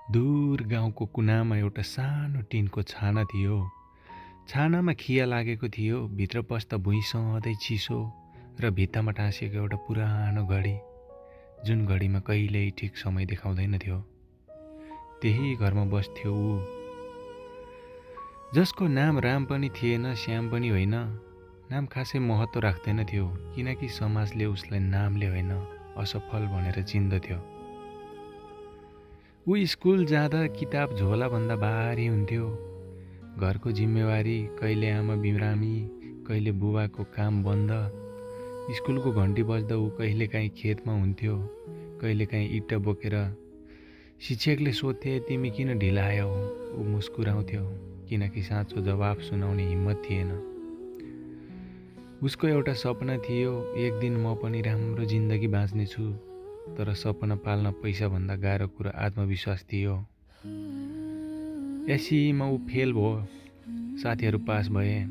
दूर गाउँको कुनामा एउटा सानो टिनको छाना थियो। छानामा खिया लागेको थियो। भित्र पस्दा भुइँ सधैँ चिसो र भित्तामा टाँसिएको एउटा पुरानो घडी, जुन घडीमा कहिल्यै ठिक समय देखाउँदैन थियो। त्यही घरमा बस्थ्यो ऊ, जसको नाम राम पनि थिएन, श्याम पनि होइन। नाम खासै महत्त्व राख्दैन थियो, किनकि समाजले उसलाई नामले होइन असफल भनेर चिन्दथ्यो। ऊ स्कुल जाँदा किताब झोलाभन्दा भारी हुन्थ्यो। घरको जिम्मेवारी, कहिले आमा बिरामी, कहिले बुबाको काम बन्द। स्कुलको घन्टी बज्दा ऊ कहिलेकाहीँ खेतमा हुन्थ्यो, कहिलेकाहीँ इँटा बोकेर। शिक्षकले सोध्थे, तिमी किन ढिला आयौ? ऊ मुस्कुराउँथ्यो, किनकि साँचो जवाफ सुनाउने हिम्मत थिएन। उसको एउटा सपना थियो, एक दिन म पनि राम्रो जिन्दगी बाँच्नेछु। तर सपना पाल्न पैसाभन्दा गाह्रो कुरा आत्मविश्वास थियो। एससीमा ऊ फेल भयो। साथीहरू पास भए,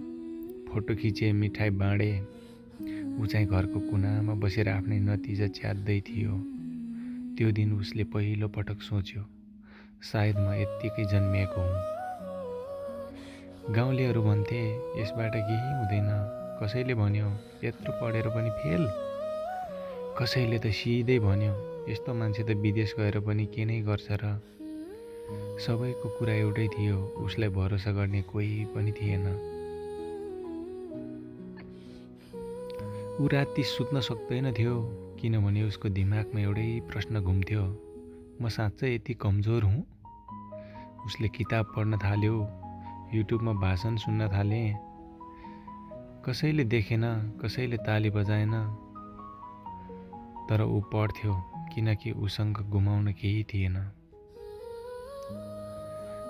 फोटो खिचे, मिठाई बाँडे। ऊ चाहिँ घरको कुनामा बसेर आफ्नै नतिजा च्यात्दै थियो। त्यो दिन उसले पहिलो पटक सोच्यो, सायद म यत्तिकै जन्मिएको हुँ। गाउँलेहरू भन्थे, यसबाट केही हुँदैन। कसैले भन्यो, यत्रो पढेर पनि फेल। कसैले त सिधै भन्यो, यस्तो मान्छे त विदेश गएर पनि के नै गर्छ र। सबैको कुरा एउटै थियो, उसलाई भरोसा गर्ने कोही पनि थिएन। ऊ राति सुत्न सक्दैन थियो, किनभने उसको दिमागमा एउटै प्रश्न घुम्थ्यो, म साँच्चै यति कमजोर हुँ? उसले किताब पढ्न थाल्यो, युट्युबमा भाषण सुन्न थाले। कसैले देखेन, कसैले ताली बजाएन, तर ऊ पढ्थ्यो, किनकि उसँग गुमाउन केही थिएन।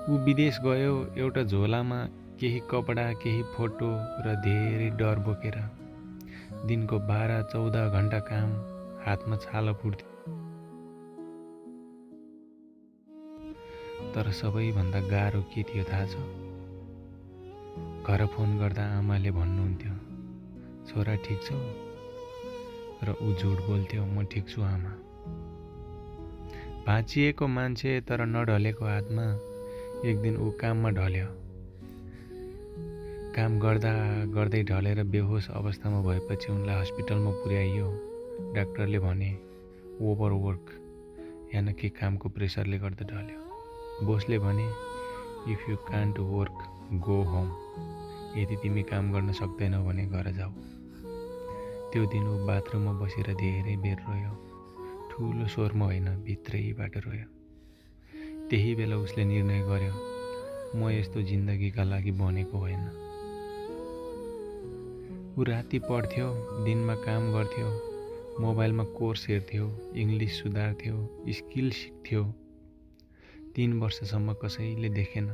ऊ विदेश गयो, एउटा झोलामा केही कपडा, केही फोटो र धेरै डर बोकेर। दिनको 12-14 घण्टा काम, हातमा छाला फुट्थ्यो। तर सबैभन्दा गाह्रो के थियो थाहा छ? घर फोन गर्दा आमाले भन्नुहुन्थ्यो, छोरा ठिक छौ? र ऊ झुट बोल्थ्यो, म ठिक छु आमा। भाँचिएको मान्छे तर नढलेको आत्मा। एक दिन ऊ काममा ढल्यो। काम गर्दा गर्दै ढलेर बेहोस अवस्थामा भएपछि उनलाई हस्पिटलमा पुर्याइयो। डाक्टरले भने, ओभरवर्क, यानि कामको प्रेसरले गर्दा ढल्यो। बोसले भने, if you can't work, go home. यदि तिमी काम गर्न सक्दैनौ भने घर जाऊ। त्यो दिन ऊ बाथरुममा बसेर धेरै बेर रोयो। ठुलो स्वरमा होइन, भित्रैबाट रोयो। त्यही बेला उसले निर्णय गर्यो, म यस्तो जिन्दगीका लागि बनेको होइन। ऊ राति पढ्थ्यो, दिनमा काम गर्थ्यो, मोबाइलमा कोर्स हेर्थ्यो, इङ्ग्लिस सुधार्थ्यो, स्किल सिक्थ्यो। 3 वर्षसम्म कसैले देखेन,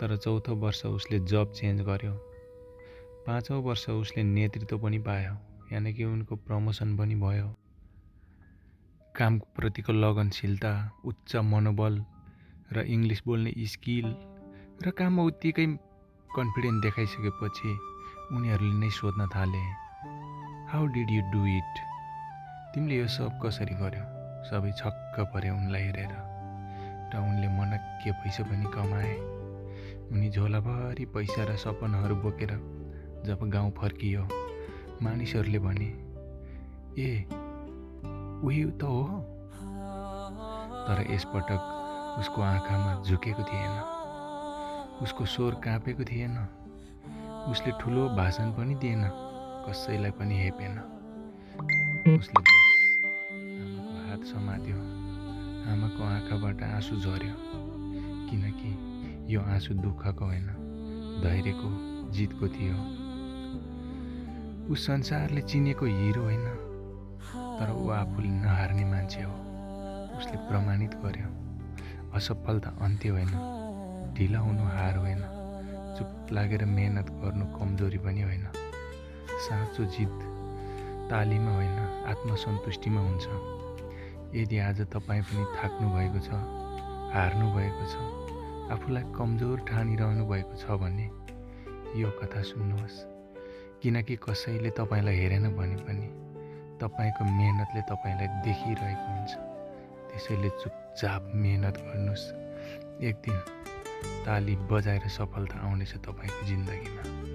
तर 4थो वर्ष उसले जब चेन्ज गर्यो। 5औं वर्ष उसले नेतृत्व पनि पायो, यानि कि उनको प्रमोसन पनि भयो। कामको प्रतिको लगनशीलता, उच्च मनोबल र इङ्ग्लिस बोल्ने स्किल र काममा उत्तिकै कन्फिडेन्ट देखाइसकेपछि उनीहरूले नै सोध्न थाले, how did you do it? तिमीले यो सब कसरी गर्यो? सबै छक्क परे उनलाई हेरेर, र उनले मनक्के पैसा पनि कमाए। उनी झोलाभरि पैसा र सपनाहरू बोकेर जब गाउँ फर्कियो, मानिसहरूले भने, ए उही त हो। तर यसपटक उसको आँखामा झुकेको थिएन, उसको स्वर काँपेको थिएन। उसले ठुलो भाषण पनि दिएन, कसैलाई पनि हेपेन। उसले बस आमाको हात समात्यो। आमाको आँखाबाट आँसु झर्यो, किनकि यो आँसु दुःखको होइन, धैर्यको, जितको थियो। ऊ संसारले चिनेको हिरो होइन, तर ऊ आफूले नहार्ने मान्छे हो। उसले प्रमाणित गर्यो, असफलता अन्त्य होइन, ढिला हुनु हार होइन, चुप लागेर मेहनत गर्नु कमजोरी पनि होइन। साँचो जित तालीमा होइन, आत्मसन्तुष्टिमा हुन्छ। यदि आज तपाईँ पनि थाक्नु भएको छ, हार्नु भएको छ, आफूलाई कमजोर ठानिरहनु भएको छ भने यो कथा सुन्नुहोस्, किनकि कसैले तपाईँलाई हेरेन भने पनि तपाईँको मेहनतले तपाईँलाई देखिरहेको हुन्छ। त्यसैले चुपचाप मेहनत गर्नुहोस्। एक दिन ताली बजाएर सफलता आउनेछ तपाईँको जिन्दगीमा।